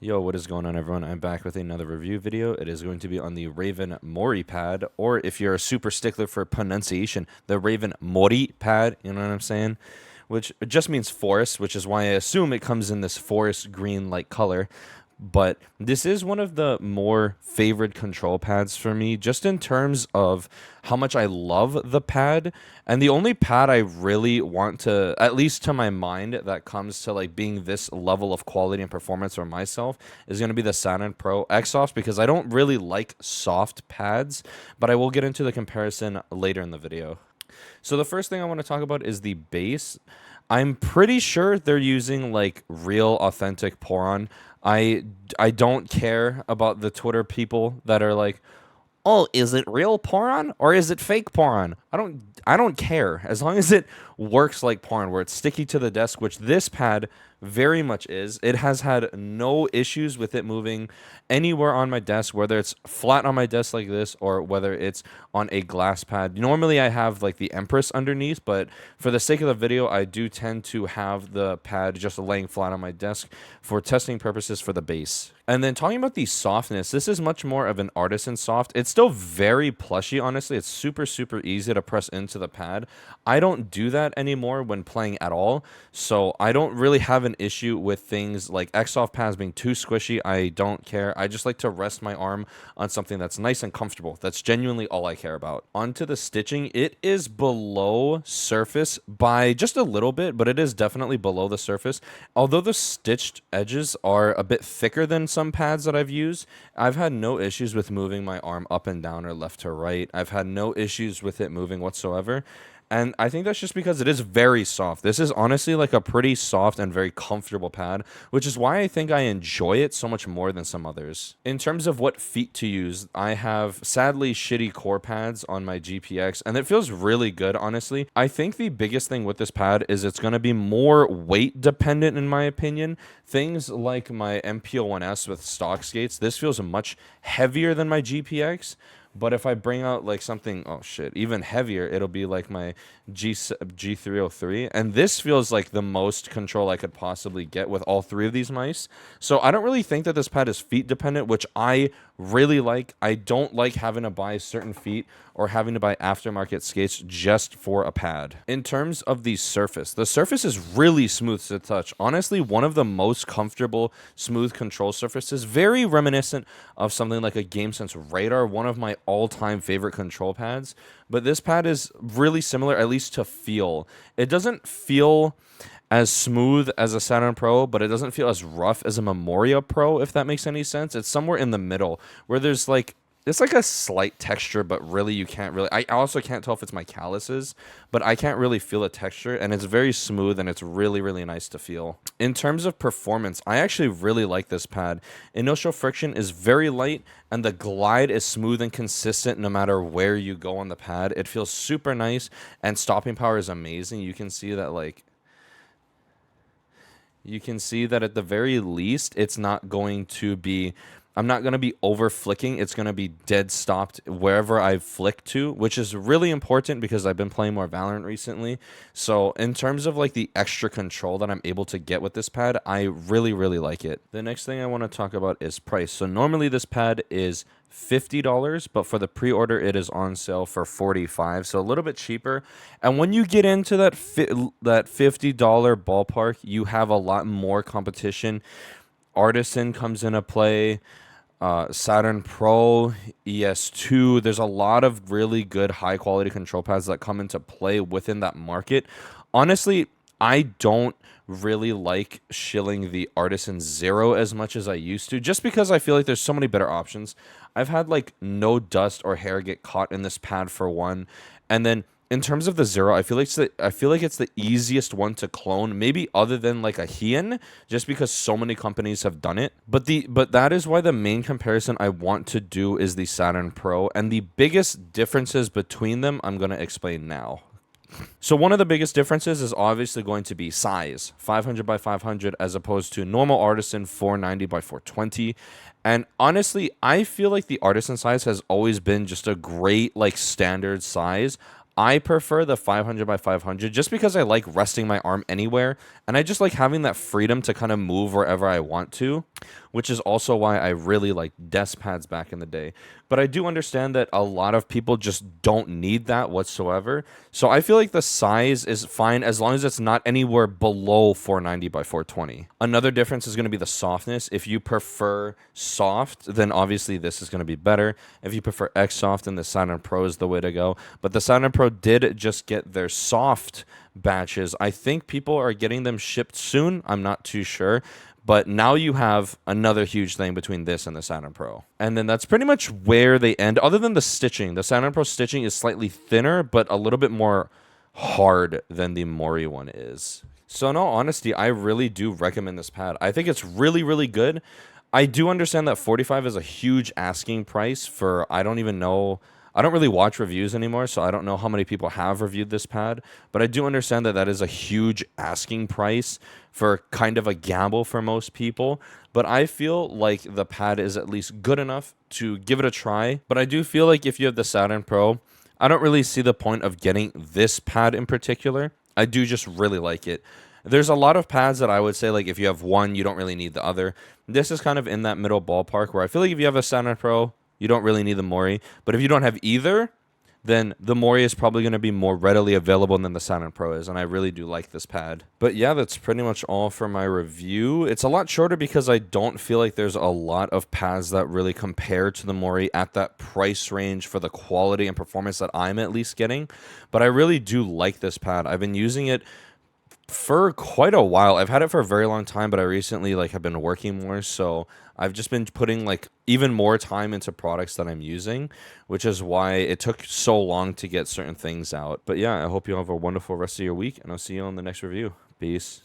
Yo, what is going on, everyone? I'm back with another review video. It is going to be on the Raven Mori pad, or if you're a super stickler for pronunciation, the Raven Mori pad, you know what I'm saying? Which just means forest, which is why I assume it comes in this forest green like color. But this is one of the more favored control pads for me, just in terms of how much I love the pad. And the only pad I really want to, at least to my mind, that comes to like being this level of quality and performance for myself is going to be the Saturn Pro Exhaust, because I don't really like soft pads, but I will get into the comparison later in the video. So the first thing I want to talk about is the base. I'm pretty sure they're using like real authentic Poron. I don't care about the Twitter people that are like, "Oh, is it real Poron or is it fake Poron?" I don't care as long as it works like Poron, where it's sticky to the desk, which this pad very much is. It has had no issues with it moving anywhere on my desk, whether it's flat on my desk like this or whether it's on a glass pad. Normally I have like the Empress underneath, but for the sake of the video, I do tend to have the pad just laying flat on my desk for testing purposes for the base. And then talking about the softness, this is much more of an artisan soft. It's still very plushy, honestly. It's super, super easy to press into the pad. I don't do that anymore when playing at all, so I don't really have an issue with things like X-Soft pads being too squishy. I don't care. I just like to rest my arm on something that's nice and comfortable. That's genuinely all I care about. Onto the stitching, it is below surface by just a little bit, but it is definitely below the surface. Although the stitched edges are a bit thicker than some pads that I've used, I've had no issues with moving my arm up and down or left to right. I've had no issues with it moving whatsoever. And I think that's just because it is very soft. This is honestly like a pretty soft and very comfortable pad, which is why I think I enjoy it so much more than some others. In terms of what feet to use, I have sadly shitty core pads on my GPX, and it feels really good, honestly. I think the biggest thing with this pad is it's going to be more weight dependent, in my opinion. Things like my MPO1S with stock skates, this feels much heavier than my GPX. But if I bring out like something, oh shit, even heavier, it'll be like my G303. And this feels like the most control I could possibly get with all three of these mice. So I don't really think that this pad is feet dependent, which I really like. I don't like having to buy certain feet or having to buy aftermarket skates just for a pad. In terms of the surface is really smooth to touch. Honestly, one of the most comfortable smooth control surfaces, very reminiscent of something like a GameSense Radar, one of my all-time favorite control pads. But this pad is really similar, at least to feel. It doesn't feel as smooth as a Saturn Pro, but it doesn't feel as rough as a Memoria Pro, if that makes any sense. It's somewhere in the middle, where there's like, it's like a slight texture, but really you can't really, I also can't tell if it's my calluses, but I can't really feel a texture, and it's very smooth, and it's really, really nice to feel. In terms of performance, I actually really like this pad. Initial friction is very light, and the glide is smooth and consistent no matter where you go on the pad. It feels super nice, and stopping power is amazing. You can see that at the very least, it's not going to be, I'm not going to be over flicking. It's going to be dead stopped wherever I flick to, which is really important because I've been playing more Valorant recently. So in terms of like the extra control that I'm able to get with this pad, I really, really like it. The next thing I want to talk about is price. So normally this pad is $50, but for the pre-order it is on sale for $45, so a little bit cheaper. And when you get into that $50 ballpark, you have a lot more competition. Artisan comes into play, Saturn Pro, ES2. There's a lot of really good high quality control pads that come into play within that market. Honestly, I don't really like shilling the Artisan Zero as much as I used to, just because I feel like there's so many better options. I've had like no dust or hair get caught in this pad for one, and then in terms of the Zero, I feel like it's the easiest one to clone, maybe other than like a Hien, just because so many companies have done it. But that is why the main comparison I want to do is the Saturn Pro, and the biggest differences between them I'm going to explain now. So one of the biggest differences is obviously going to be size, 500 by 500 as opposed to normal Artisan 490 by 420. And honestly, I feel like the Artisan size has always been just a great like standard size. I prefer the 500 by 500 just because I like resting my arm anywhere, and I just like having that freedom to kind of move wherever I want to. which is also why I really liked desk pads back in the day. But I do understand that a lot of people just don't need that whatsoever. So I feel like the size is fine as long as it's not anywhere below 490 by 420. Another difference is going to be the softness. If you prefer soft, then obviously this is going to be better. If you prefer X soft, then the Saturn Pro is the way to go. But the Saturn Pro did just get their soft batches. I think people are getting them shipped soon. I'm not too sure. But now you have another huge thing between this and the Saturn Pro. And then that's pretty much where they end. Other than the stitching, the Saturn Pro stitching is slightly thinner, but a little bit more hard than the Mori one is. So in all honesty, I really do recommend this pad. I think it's really, really good. I do understand that 45 is a huge asking price for, I don't even know. I don't really watch reviews anymore, so I don't know how many people have reviewed this pad, but I do understand that that is a huge asking price for kind of a gamble for most people. But I feel like the pad is at least good enough to give it a try. But I do feel like if you have the Saturn Pro, I don't really see the point of getting this pad in particular. I do just really like it. There's a lot of pads that I would say, like, if you have one, you don't really need the other. This is kind of in that middle ballpark where I feel like if you have a Saturn Pro, you don't really need the Mori. But if you don't have either, then the Mori is probably going to be more readily available than the Saturn Pro is. And I really do like this pad. But yeah, that's pretty much all for my review. It's a lot shorter because I don't feel like there's a lot of pads that really compare to the Mori at that price range for the quality and performance that I'm at least getting. But I really do like this pad. I've been using it for quite a while. I've had it for a very long time, but I recently have been working more, so I've just been putting even more time into products that I'm using, which is why it took so long to get certain things out. But yeah, I hope you have a wonderful rest of your week, and I'll see you on the next review. Peace.